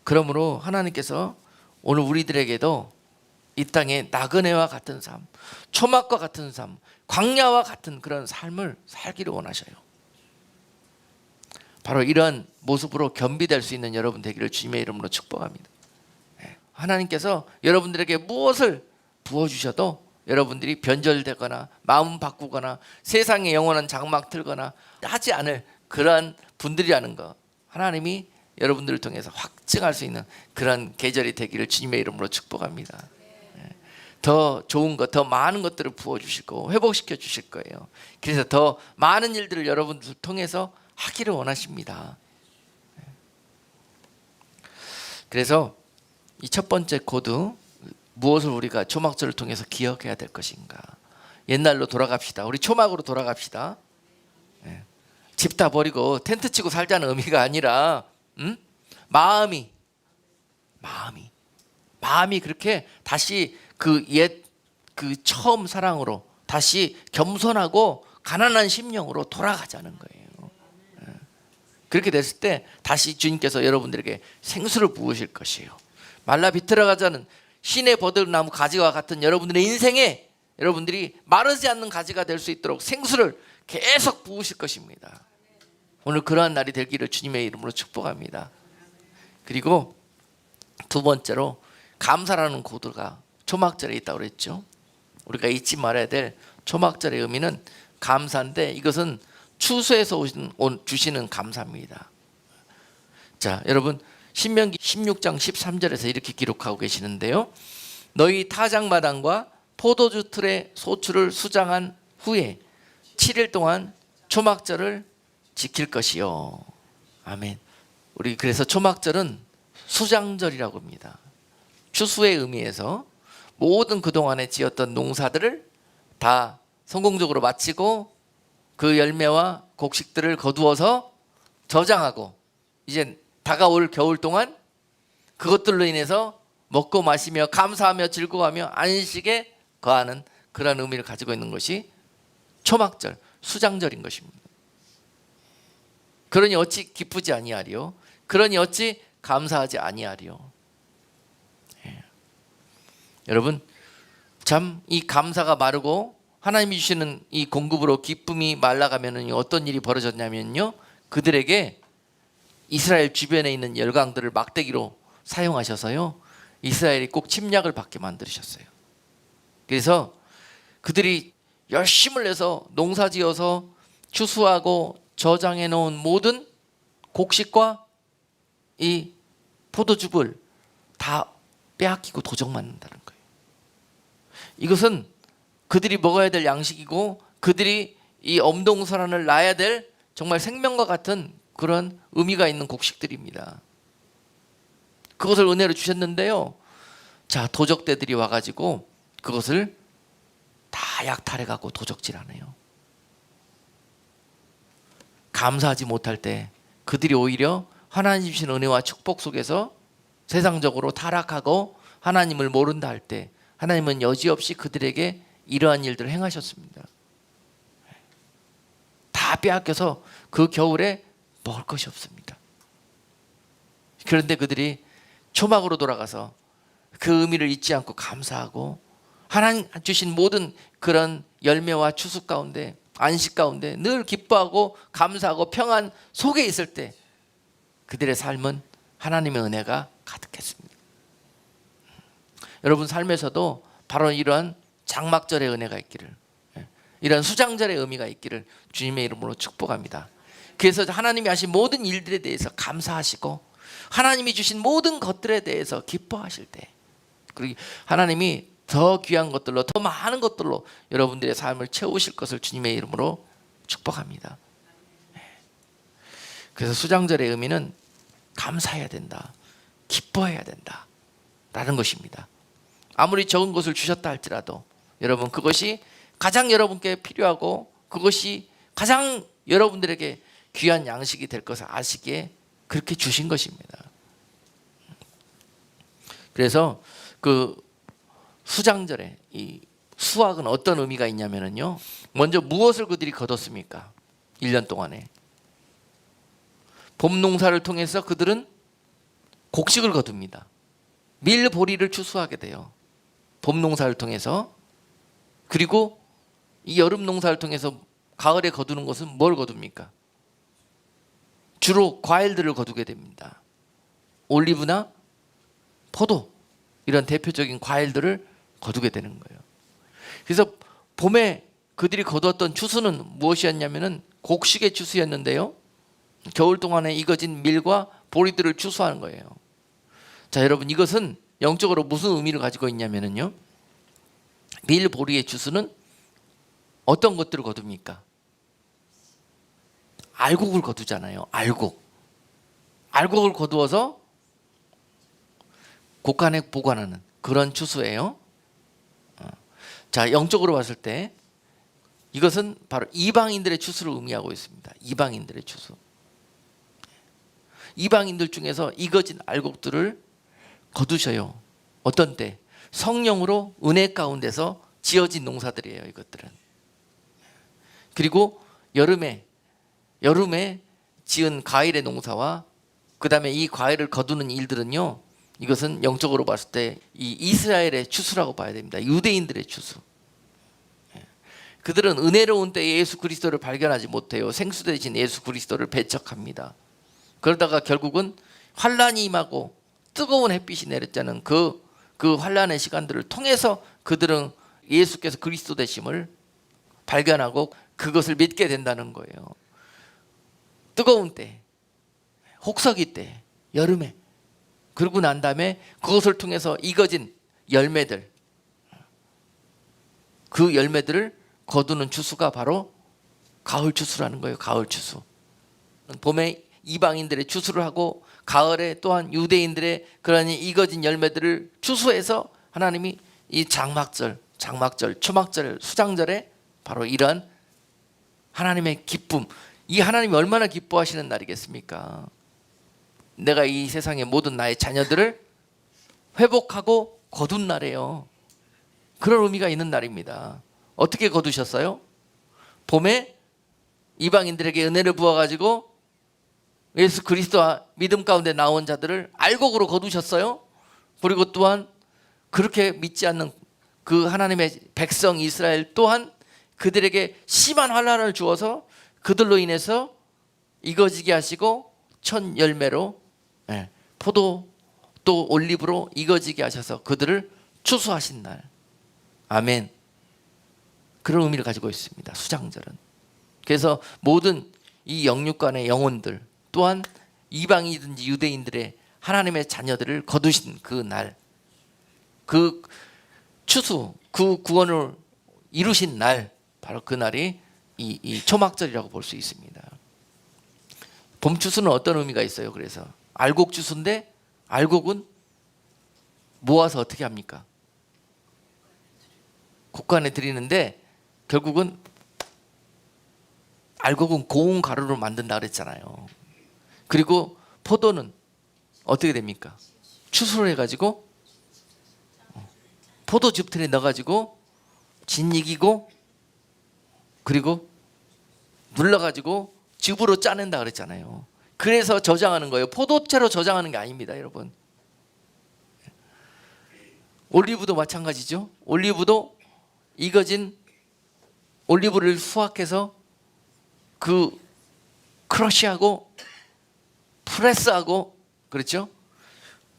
그러므로 하나님께서 오늘 우리들에게도 이 땅에 나그네와 같은 삶, 초막과 같은 삶, 광야와 같은 그런 삶을 살기를 원하셔요. 바로 이런 모습으로 겸비될 수 있는 여러분 되기를 주님의 이름으로 축복합니다. 하나님께서 여러분들에게 무엇을 부어주셔도 여러분들이 변절되거나 마음 바꾸거나 세상에 영원한 장막 틀거나 하지 않을 그러한 분들이라는 거, 하나님이 여러분들을 통해서 확증할 수 있는 그런 계절이 되기를 주님의 이름으로 축복합니다. 더 좋은 것, 더 많은 것들을 부어주시고 회복시켜 주실 거예요. 그래서 더 많은 일들을 여러분들 통해서 하기를 원하십니다. 그래서 이 첫 번째 코드, 무엇을 우리가 초막절을 통해서 기억해야 될 것인가. 옛날로 돌아갑시다. 우리 초막으로 돌아갑시다. 집 다 버리고 텐트 치고 살자는 의미가 아니라 마음이 그렇게 다시 그 옛 그 처음 사랑으로 다시 겸손하고 가난한 심령으로 돌아가자는 거예요. 그렇게 됐을 때 다시 주님께서 여러분들에게 생수를 부으실 것이에요. 말라 비틀어가자는 신의 버들나무 가지와 같은 여러분들의 인생에 여러분들이 마르지 않는 가지가 될 수 있도록 생수를 계속 부으실 것입니다. 오늘 그러한 날이 되기를 주님의 이름으로 축복합니다. 그리고 두 번째로 감사라는 코드가 초막절에 있다고 그랬죠. 우리가 잊지 말아야 될 초막절의 의미는 감사인데 이것은 추수에서 주시는 감사입니다. 자, 여러분 신명기 16장 13절에서 이렇게 기록하고 계시는데요. 너희 타작마당과 포도주 틀의 소출을 수장한 후에 7일 동안 초막절을 지킬 것이요. 아멘. 우리 그래서 초막절은 수장절이라고 합니다. 추수의 의미에서 모든 그동안에 지었던 농사들을 다 성공적으로 마치고 그 열매와 곡식들을 거두어서 저장하고 이제 다가올 겨울 동안 그것들로 인해서 먹고 마시며 감사하며 즐거워하며 안식에 거하는 그런 의미를 가지고 있는 것이 초막절, 수장절인 것입니다. 그러니 어찌 기쁘지 아니하리요? 그러니 어찌 감사하지 아니하리요? 여러분, 참 이 감사가 마르고 하나님이 주시는 이 공급으로 기쁨이 말라가면 어떤 일이 벌어졌냐면요, 그들에게 이스라엘 주변에 있는 열강들을 막대기로 사용하셔서요 이스라엘이 꼭 침략을 받게 만드셨어요. 그래서 그들이 열심을 내서 농사지어서 추수하고 저장해 놓은 모든 곡식과 이 포도즙을 다 빼앗기고 도적맞는다는 거예요. 이것은 그들이 먹어야 될 양식이고 그들이 이 엄동설한을 낳아야 될 정말 생명과 같은 그런 의미가 있는 곡식들입니다. 그것을 은혜로 주셨는데요, 자, 도적대들이 와가지고 그것을 다 약탈해가고 도적질하네요. 감사하지 못할 때 그들이 오히려 하나님 주신 은혜와 축복 속에서 세상적으로 타락하고 하나님을 모른다 할 때 하나님은 여지없이 그들에게 이러한 일들을 행하셨습니다. 다 빼앗겨서 그 겨울에 먹을 것이 없습니다. 그런데 그들이 초막으로 돌아가서 그 의미를 잊지 않고 감사하고 하나님 주신 모든 그런 열매와 추수 가운데, 안식 가운데 늘 기뻐하고 감사하고 평안 속에 있을 때 그들의 삶은 하나님의 은혜가 가득했습니다. 여러분 삶에서도 바로 이러한 장막절의 은혜가 있기를, 이런 수장절의 의미가 있기를 주님의 이름으로 축복합니다. 그래서 하나님이 하신 모든 일들에 대해서 감사하시고 하나님이 주신 모든 것들에 대해서 기뻐하실 때, 그리고 하나님이 더 귀한 것들로, 더 많은 것들로 여러분들의 삶을 채우실 것을 주님의 이름으로 축복합니다. 그래서 수장절의 의미는 감사해야 된다, 기뻐해야 된다 라는 것입니다. 아무리 적은 것을 주셨다 할지라도 여러분 그것이 가장 여러분께 필요하고 그것이 가장 여러분들에게 귀한 양식이 될 것을 아시기에 그렇게 주신 것입니다. 그래서 그 수장절에 이 수확은 어떤 의미가 있냐면요, 먼저 무엇을 그들이 거뒀습니까? 1년 동안에 봄 농사를 통해서 그들은 곡식을 거둡니다. 밀 보리를 추수하게 돼요. 봄 농사를 통해서. 그리고 이 여름 농사를 통해서 가을에 거두는 것은 뭘 거둡니까? 주로 과일들을 거두게 됩니다. 올리브나 포도, 이런 대표적인 과일들을 거두게 되는 거예요. 그래서 봄에 그들이 거두었던 추수는 무엇이었냐면은 곡식의 추수였는데요, 겨울 동안에 익어진 밀과 보리들을 추수하는 거예요. 자, 여러분 이것은 영적으로 무슨 의미를 가지고 있냐면요, 밀 보리의 추수는 어떤 것들을 거둡니까? 알곡을 거두잖아요. 알곡을 거두어서 곡간에 보관하는 그런 추수예요. 자, 영적으로 봤을 때 이것은 바로 이방인들의 추수를 의미하고 있습니다. 이방인들의 추수. 이방인들 중에서 익어진 알곡들을 거두셔요. 어떤 때? 성령으로 은혜 가운데서 지어진 농사들이에요, 이것들은. 그리고 여름에 지은 과일의 농사와 그 다음에 이 과일을 거두는 일들은요, 이것은 영적으로 봤을 때 이 이스라엘의 추수라고 봐야 됩니다. 유대인들의 추수. 그들은 은혜로운 때에 예수 그리스도를 발견하지 못해요. 생수 대신 예수 그리스도를 배척합니다. 그러다가 결국은 환란이 임하고 뜨거운 햇빛이 내렸자는 그 환란의 시간들을 통해서 그들은 예수께서 그리스도 되심을 발견하고 그것을 믿게 된다는 거예요. 뜨거운 때, 혹서기 때, 여름에, 그러고 난 다음에 그것을 통해서 익어진 열매들, 그 열매들을 거두는 추수가 바로 가을 추수라는 거예요. 가을 추수. 봄에 이방인들의 추수를 하고 가을에 또한 유대인들의 그러니 익어진 열매들을 추수해서 하나님이 이 장막절, 초막절, 수장절에 바로 이런 하나님의 기쁨, 이 하나님이 얼마나 기뻐하시는 날이겠습니까? 내가 이 세상의 모든 나의 자녀들을 회복하고 거둔 날이에요. 그런 의미가 있는 날입니다. 어떻게 거두셨어요? 봄에 이방인들에게 은혜를 부어가지고 예수 그리스도와 믿음 가운데 나온 자들을 알곡으로 거두셨어요. 그리고 또한 그렇게 믿지 않는 그 하나님의 백성 이스라엘 또한 그들에게 심한 환난을 주어서 그들로 인해서 익어지게 하시고 첫 열매로 포도 또 올리브로 익어지게 하셔서 그들을 추수하신 날. 아멘. 그런 의미를 가지고 있습니다. 수장절은. 그래서 모든 이 영육간의 영혼들 또한 이방이든지 유대인들의 하나님의 자녀들을 거두신 그 날, 그 추수, 그 구원을 이루신 날, 바로 그 날이 이 초막절이라고 볼 수 있습니다. 봄 추수는 어떤 의미가 있어요? 그래서 알곡 추수인데 알곡은 모아서 어떻게 합니까? 곡간에 드리는데 결국은 알곡은 고운 가루로 만든다 그랬잖아요. 그리고 포도는 어떻게 됩니까? 추수를 해가지고 포도 즙틀에 넣어가지고 진이기고 그리고 눌러가지고 즙으로 짜낸다 그랬잖아요. 그래서 저장하는 거예요. 포도째로 저장하는 게 아닙니다, 여러분. 올리브도 마찬가지죠. 올리브도 익어진 올리브를 수확해서 그 크러쉬하고 프레스하고, 그렇죠?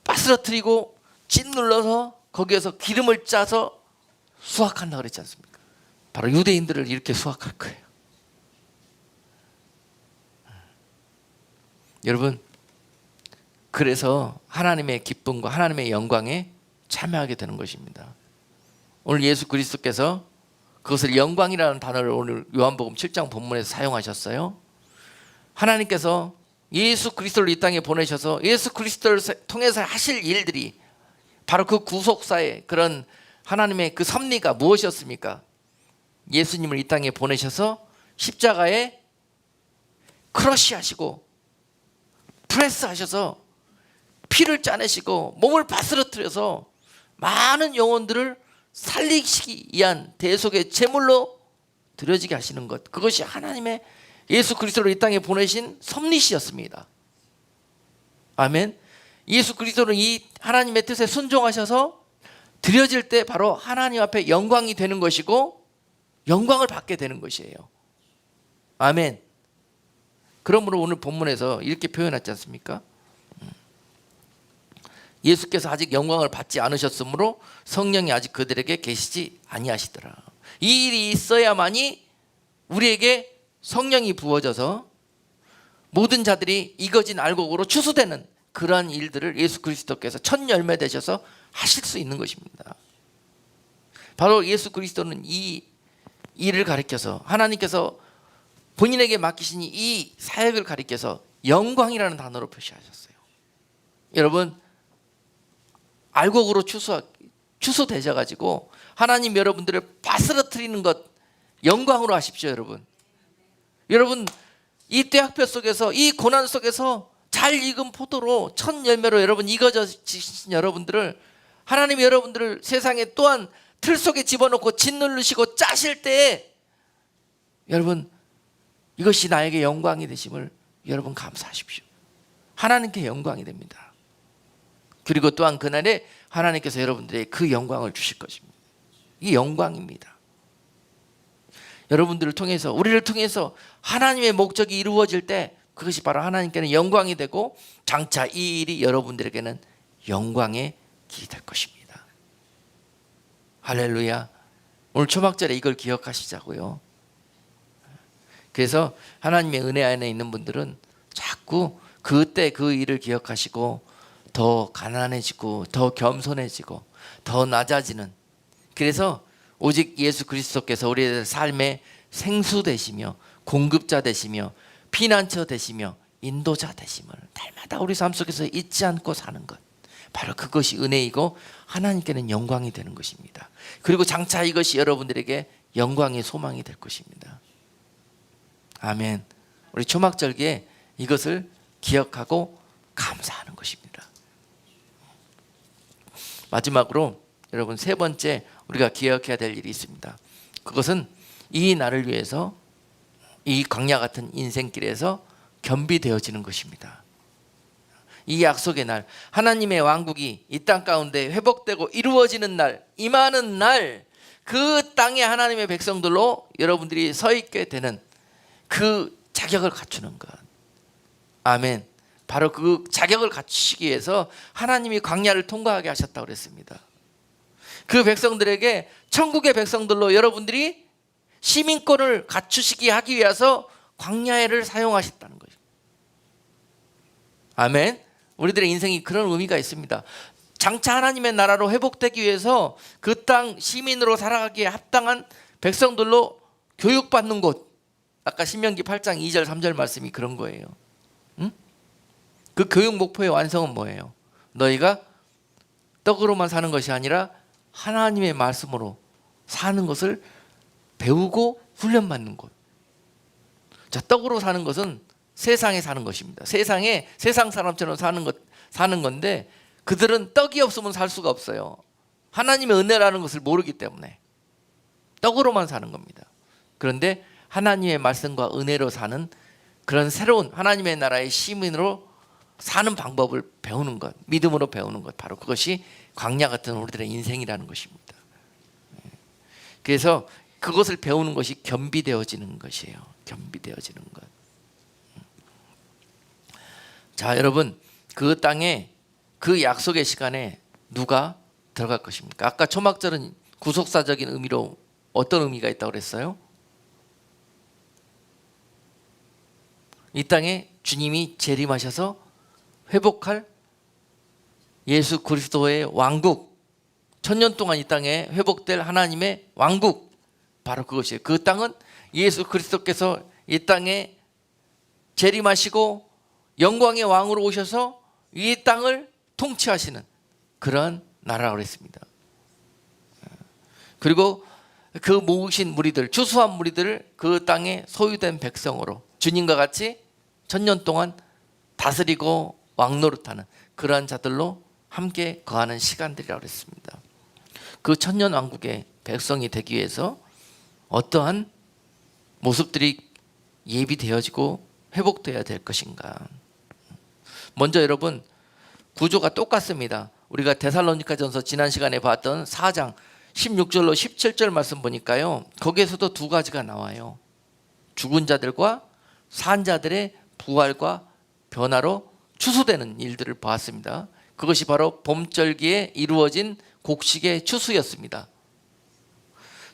빠스러뜨리고 찐눌러서 거기에서 기름을 짜서 수확한다 그랬지 않습니까? 바로 유대인들을 이렇게 수확할 거예요. 여러분, 그래서 하나님의 기쁨과 하나님의 영광에 참여하게 되는 것입니다. 오늘 예수 그리스도께서 그것을 영광이라는 단어를 오늘 요한복음 7장 본문에서 사용하셨어요. 하나님께서 예수 그리스도를 이 땅에 보내셔서 예수 그리스도를 통해서 하실 일들이 바로 그 구속사의 그런 하나님의 그 섭리가 무엇이었습니까? 예수님을 이 땅에 보내셔서 십자가에 크러쉬하시고 프레스하셔서 피를 짜내시고 몸을 바스러뜨려서 많은 영혼들을 살리시기 위한 대속의 제물로 드려지게 하시는 것, 그것이 하나님의 예수 그리스도를 이 땅에 보내신 섭리시였습니다. 아멘. 예수 그리스도는 이 하나님의 뜻에 순종하셔서 드려질 때 바로 하나님 앞에 영광이 되는 것이고 영광을 받게 되는 것이에요. 아멘. 그러므로 오늘 본문에서 이렇게 표현하지 않습니까? 예수께서 아직 영광을 받지 않으셨으므로 성령이 아직 그들에게 계시지 아니하시더라. 이 일이 있어야만이 우리에게 성령이 부어져서 모든 자들이 익어진 알곡으로 추수되는 그러한 일들을 예수 그리스도께서 첫 열매 되셔서 하실 수 있는 것입니다. 바로 예수 그리스도는 이 일을 가리켜서 하나님께서 본인에게 맡기신 이 사역을 가리켜서 영광이라는 단어로 표시하셨어요. 여러분, 알곡으로 추수되셔가지고 하나님 여러분들을 바스러뜨리는 것 영광으로 하십시오. 여러분 이 떼학볕 속에서 이 고난 속에서 잘 익은 포도로 첫 열매로 여러분 익어지신 여러분들을 하나님 여러분들을 세상에 또한 틀 속에 집어넣고 짓누르시고 짜실 때에 여러분 이것이 나에게 영광이 되심을 여러분 감사하십시오. 하나님께 영광이 됩니다. 그리고 또한 그날에 하나님께서 여러분들에게 그 영광을 주실 것입니다. 이게 영광입니다. 여러분들을 통해서 우리를 통해서 하나님의 목적이 이루어질 때 그것이 바로 하나님께는 영광이 되고 장차 이 일이 여러분들에게는 영광의 길이 될 것입니다. 할렐루야. 오늘 초막절에 이걸 기억하시자고요. 그래서 하나님의 은혜 안에 있는 분들은 자꾸 그때 그 일을 기억하시고 더 가난해지고 더 겸손해지고 더 낮아지는, 그래서 오직 예수 그리스도께서 우리의 삶의 생수 되시며 공급자 되시며 피난처 되시며 인도자 되심을 날마다 우리 삶 속에서 잊지 않고 사는 것, 바로 그것이 은혜이고 하나님께는 영광이 되는 것입니다. 그리고 장차 이것이 여러분들에게 영광의 소망이 될 것입니다. 아멘. 우리 초막절기에 이것을 기억하고 감사하는 것입니다. 마지막으로 여러분 세 번째 우리가 기억해야 될 일이 있습니다. 그것은 이 날을 위해서 이 광야 같은 인생길에서 겸비되어지는 것입니다. 이 약속의 날, 하나님의 왕국이 이 땅 가운데 회복되고 이루어지는 날, 임하는 날, 그 땅에 하나님의 백성들로 여러분들이 서 있게 되는 그 자격을 갖추는 것. 아멘. 바로 그 자격을 갖추시기 위해서 하나님이 광야를 통과하게 하셨다고 그랬습니다. 그 백성들에게 천국의 백성들로 여러분들이 시민권을 갖추시기 하기 위해서 광야를 사용하셨다는 거죠. 아멘. 우리들의 인생이 그런 의미가 있습니다. 장차 하나님의 나라로 회복되기 위해서 그 땅 시민으로 살아가기에 합당한 백성들로 교육받는 곳, 아까 신명기 8장 2절 3절 말씀이 그런 거예요. 응? 그 교육 목표의 완성은 뭐예요? 너희가 떡으로만 사는 것이 아니라 하나님의 말씀으로 사는 것을 배우고 훈련받는 곳. 자, 떡으로 사는 것은 세상에 사는 것입니다. 세상 사람처럼 사는 건데 그들은 떡이 없으면 살 수가 없어요. 하나님의 은혜라는 것을 모르기 때문에 떡으로만 사는 겁니다. 그런데 하나님의 말씀과 은혜로 사는 그런 새로운 하나님의 나라의 시민으로 사는 방법을 배우는 것, 믿음으로 배우는 것, 바로 그것이 광야 같은 우리들의 인생이라는 것입니다. 그래서 그것을 배우는 것이 겸비되어지는 것이에요. 겸비되어지는 것. 자, 여러분, 그 땅에 그 약속의 시간에 누가 들어갈 것입니까? 아까 초막절은 구속사적인 의미로 어떤 의미가 있다고 그랬어요? 이 땅에 주님이 재림하셔서 회복할 예수 그리스도의 왕국, 천년 동안 이 땅에 회복될 하나님의 왕국, 바로 그것이에요. 그 땅은 예수 그리스도께서 이 땅에 재림하시고 영광의 왕으로 오셔서 이 땅을 통치하시는 그런 나라라고 했습니다. 그리고 그 모으신 무리들, 추수한 무리들을 그 땅에 소유된 백성으로 주님과 같이 천년 동안 다스리고 왕노릇하는 그러한 자들로 함께 거하는 시간들이라고 했습니다. 그 천년 왕국의 백성이 되기 위해서 어떠한 모습들이 예비되어지고 회복되어야 될 것인가. 먼저 여러분, 구조가 똑같습니다. 우리가 데살로니가전서 지난 시간에 봤던 4장 16절로 17절 말씀 보니까요, 거기에서도 두 가지가 나와요. 죽은 자들과 산 자들의 부활과 변화로 추수되는 일들을 보았습니다. 그것이 바로 봄절기에 이루어진 곡식의 추수였습니다.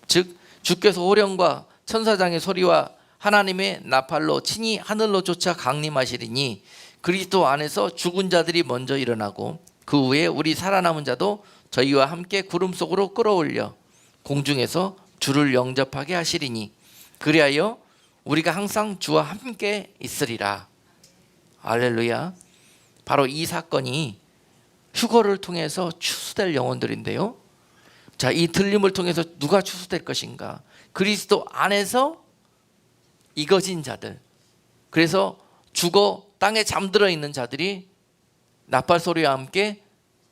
즉 주께서 호령과 천사장의 소리와 하나님의 나팔로 친히 하늘로 쫓아 강림하시리니 그리스도 안에서 죽은 자들이 먼저 일어나고 그 후에 우리 살아남은 자도 저희와 함께 구름 속으로 끌어올려 공중에서 주를 영접하게 하시리니 그리하여 우리가 항상 주와 함께 있으리라. 할렐루야. 바로 이 사건이 휴거를 통해서 추수될 영혼들인데요. 자, 이 들림을 통해서 누가 추수될 것인가? 그리스도 안에서 익어진 자들. 그래서 죽어 땅에 잠들어 있는 자들이 나팔 소리와 함께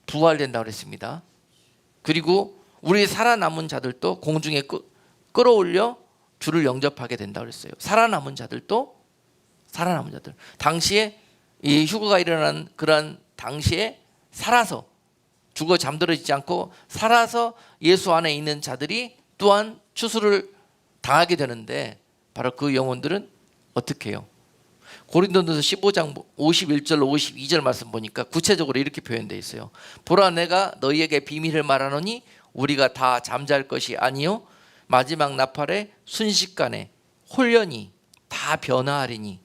부활된다고 했습니다. 그리고 우리 살아남은 자들도 공중에 끌어올려 주를 영접하게 된다고 했어요. 살아남은 자들도, 살아남은 자들, 당시에 이 휴거가 일어난 그런 당시에 살아서, 죽어 잠들어지지 않고 살아서 예수 안에 있는 자들이 또한 추수를 당하게 되는데, 바로 그 영혼들은 어떻게 해요? 고린도전서 15장 51절로 52절 말씀 보니까 구체적으로 이렇게 표현되어 있어요. 보라, 내가 너희에게 비밀을 말하노니 우리가 다 잠잘 것이 아니요 마지막 나팔의 순식간에 홀연히 다 변화하리니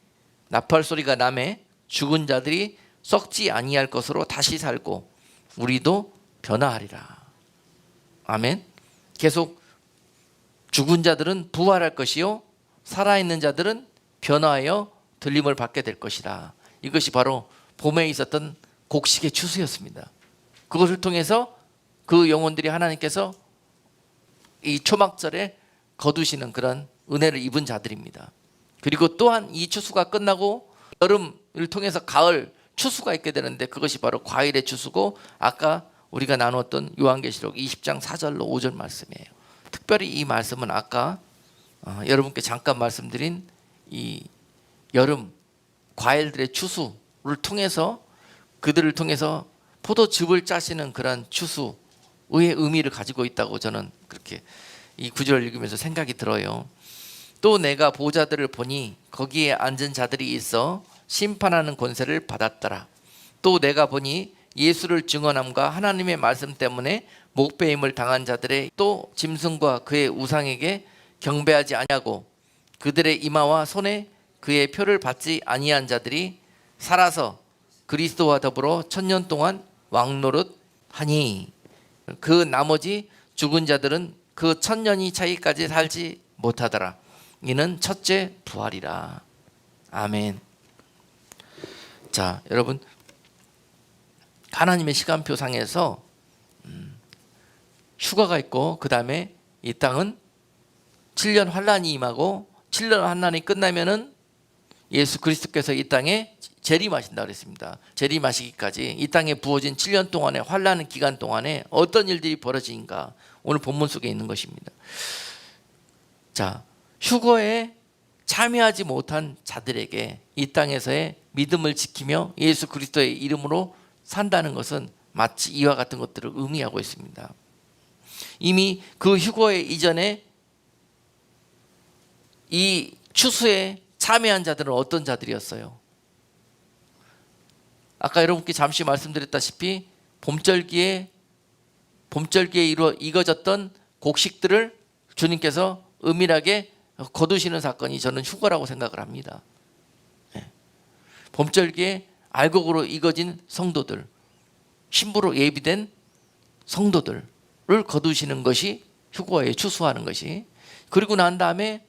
나팔 소리가 나매 죽은 자들이 썩지 아니할 것으로 다시 살고 우리도 변화하리라. 아멘. 계속 죽은 자들은 부활할 것이요 살아있는 자들은 변화하여 들림을 받게 될 것이다. 이것이 바로 봄에 있었던 곡식의 추수였습니다. 그것을 통해서 그 영혼들이 하나님께서 이 초막절에 거두시는 그런 은혜를 입은 자들입니다. 그리고 또한 이 추수가 끝나고 여름을 통해서 가을 추수가 있게 되는데, 그것이 바로 과일의 추수고 아까 우리가 나누었던 요한계시록 20장 4절로 5절 말씀이에요. 특별히 이 말씀은 아까 여러분께 잠깐 말씀드린 이 여름 과일들의 추수를 통해서, 그들을 통해서 포도즙을 짜시는 그런 추수의 의미를 가지고 있다고 저는 그렇게 이 구절을 읽으면서 생각이 들어요. 또 내가 보좌들을 보니 거기에 앉은 자들이 있어 심판하는 권세를 받았더라. 또 내가 보니 예수를 증언함과 하나님의 말씀 때문에 목배임을 당한 자들의 또 짐승과 그의 우상에게 경배하지 아니하고 그들의 이마와 손에 그의 표를 받지 아니한 자들이 살아서 그리스도와 더불어 천년 동안 왕노릇하니 그 나머지 죽은 자들은 그 천년이 차기까지 살지 못하더라. 이는 첫째 부활이라. 아멘. 자, 여러분, 하나님의 시간표상에서 휴가가 있고 그 다음에 이 땅은 7년 환란이 임하고 7년 환란이 끝나면은 예수 그리스도께서 이 땅에 재림하신다고 그랬습니다. 재림하시기까지 이 땅에 부어진 7년 동안의 환란 기간 동안에 어떤 일들이 벌어지는가, 오늘 본문 속에 있는 것입니다. 자, 휴거의 참여하지 못한 자들에게 이 땅에서의 믿음을 지키며 예수 그리스도의 이름으로 산다는 것은 마치 이와 같은 것들을 의미하고 있습니다. 이미 그 휴거의 이전에 이 추수에 참여한 자들은 어떤 자들이었어요? 아까 여러분께 잠시 말씀드렸다시피 봄절기에 익어졌던 곡식들을 주님께서 은밀하게 거두시는 사건이 저는 휴거라고 생각을 합니다. 봄절기에 알곡으로 익어진 성도들, 신부로 예비된 성도들을 거두시는 것이 휴거에 추수하는 것이. 그리고 난 다음에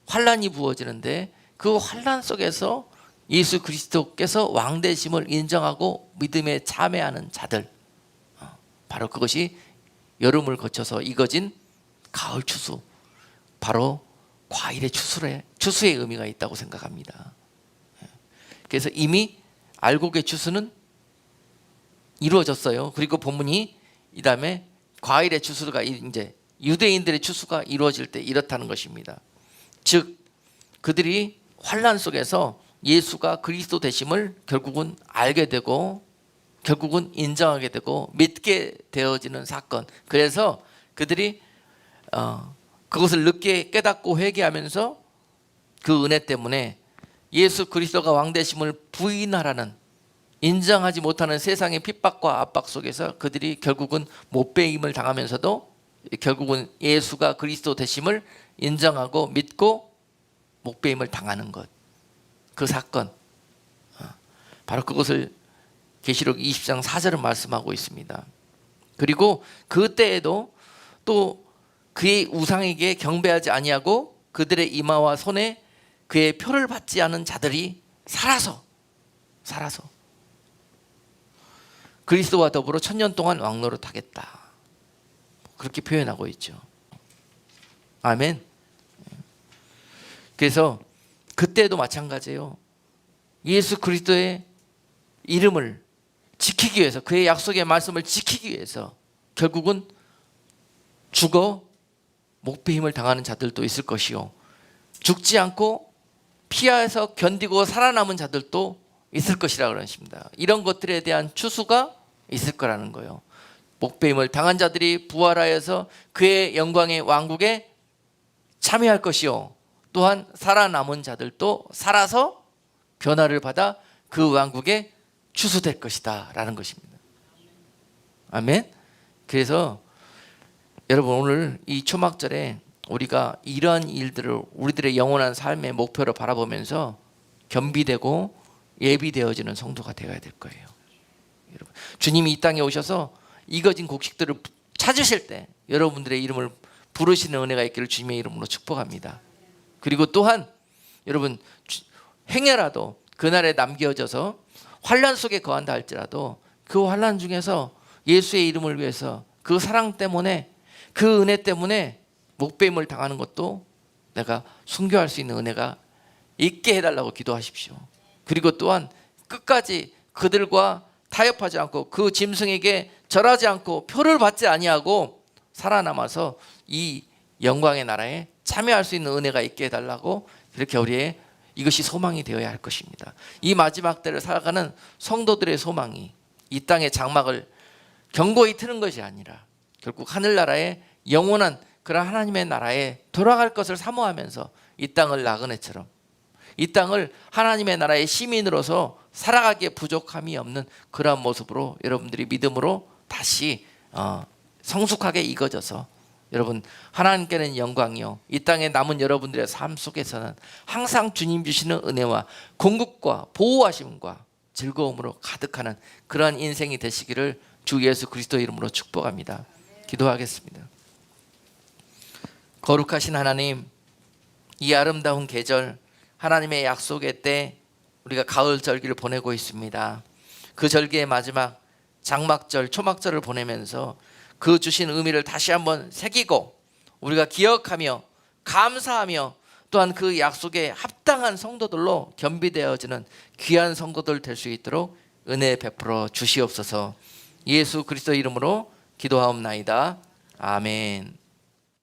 환란이 부어지는데 그 환란 속에서 예수 그리스도께서 왕 되심을 인정하고 믿음에 참여하는 자들, 바로 그것이 여름을 거쳐서 익어진 가을 추수, 바로 과일의 추수의 의미가 있다고 생각합니다. 그래서 이미 알곡의 추수는 이루어졌어요. 그리고 본문이 이 다음에 과일의 추수가 이제 유대인들의 추수가 이루어질 때 이렇다는 것입니다. 즉 그들이 환란 속에서 예수가 그리스도 되심을 결국은 알게 되고 결국은 인정하게 되고 믿게 되어지는 사건. 그래서 그들이 그것을 늦게 깨닫고 회개하면서 그 은혜 때문에 예수 그리스도가 왕 되심을 부인하라는, 인정하지 못하는 세상의 핍박과 압박 속에서 그들이 결국은 못배임을 당하면서도 결국은 예수가 그리스도 되심을 인정하고 믿고 못배임을 당하는 것, 그 사건, 바로 그것을 계시록 20장 4절은 말씀하고 있습니다. 그리고 그때에도 또 그의 우상에게 경배하지 아니하고 그들의 이마와 손에 그의 표를 받지 않은 자들이 살아서 그리스도와 더불어 1000년 동안 왕노릇하겠다, 그렇게 표현하고 있죠. 아멘. 그래서 그때도 마찬가지예요. 예수 그리스도의 이름을 지키기 위해서, 그의 약속의 말씀을 지키기 위해서 결국은 죽어 목배임을 당하는 자들도 있을 것이요, 죽지 않고 피하에서 견디고 살아남은 자들도 있을 것이라고 그러십니다. 이런 것들에 대한 추수가 있을 거라는 거예요. 목배임을 당한 자들이 부활하여서 그의 영광의 왕국에 참여할 것이요, 또한 살아남은 자들도 살아서 변화를 받아 그 왕국에 추수될 것이다 라는 것입니다. 아멘. 그래서 여러분, 오늘 이 초막절에 우리가 이러한 일들을 우리들의 영원한 삶의 목표로 바라보면서 겸비되고 예비되어지는 성도가 되어야 될 거예요. 여러분, 주님이 이 땅에 오셔서 익어진 곡식들을 찾으실 때 여러분들의 이름을 부르시는 은혜가 있기를 주님의 이름으로 축복합니다. 그리고 또한 여러분, 행여라도 그날에 남겨져서 환란 속에 거한다 할지라도 그 환란 중에서 예수의 이름을 위해서 그 사랑 때문에, 그 은혜 때문에 목배임을 당하는 것도 내가 순교할 수 있는 은혜가 있게 해달라고 기도하십시오. 그리고 또한 끝까지 그들과 타협하지 않고 그 짐승에게 절하지 않고 표를 받지 아니하고 살아남아서 이 영광의 나라에 참여할 수 있는 은혜가 있게 해달라고, 그렇게 우리의 이것이 소망이 되어야 할 것입니다. 이 마지막 때를 살아가는 성도들의 소망이 이 땅의 장막을 견고히 트는 것이 아니라 결국 하늘나라의 영원한 그런 하나님의 나라에 돌아갈 것을 사모하면서 이 땅을 나그네처럼, 이 땅을 하나님의 나라의 시민으로서 살아가기에 부족함이 없는 그러한 모습으로 여러분들이 믿음으로 다시 성숙하게 익어져서 여러분, 하나님께는 영광이요, 이 땅에 남은 여러분들의 삶 속에서는 항상 주님 주시는 은혜와 공급과 보호하심과 즐거움으로 가득하는 그러한 인생이 되시기를 주 예수 그리스도 이름으로 축복합니다. 기도하겠습니다. 거룩하신 하나님, 이 아름다운 계절, 하나님의 약속의 때 우리가 가을 절기를 보내고 있습니다. 그 절기의 마지막 장막절, 초막절을 보내면서 그 주신 의미를 다시 한번 새기고 우리가 기억하며 감사하며 또한 그 약속에 합당한 성도들로 겸비되어지는 귀한 성도들 될 수 있도록 은혜 베풀어 주시옵소서. 예수 그리스도 이름으로 기도하옵나이다. 아멘.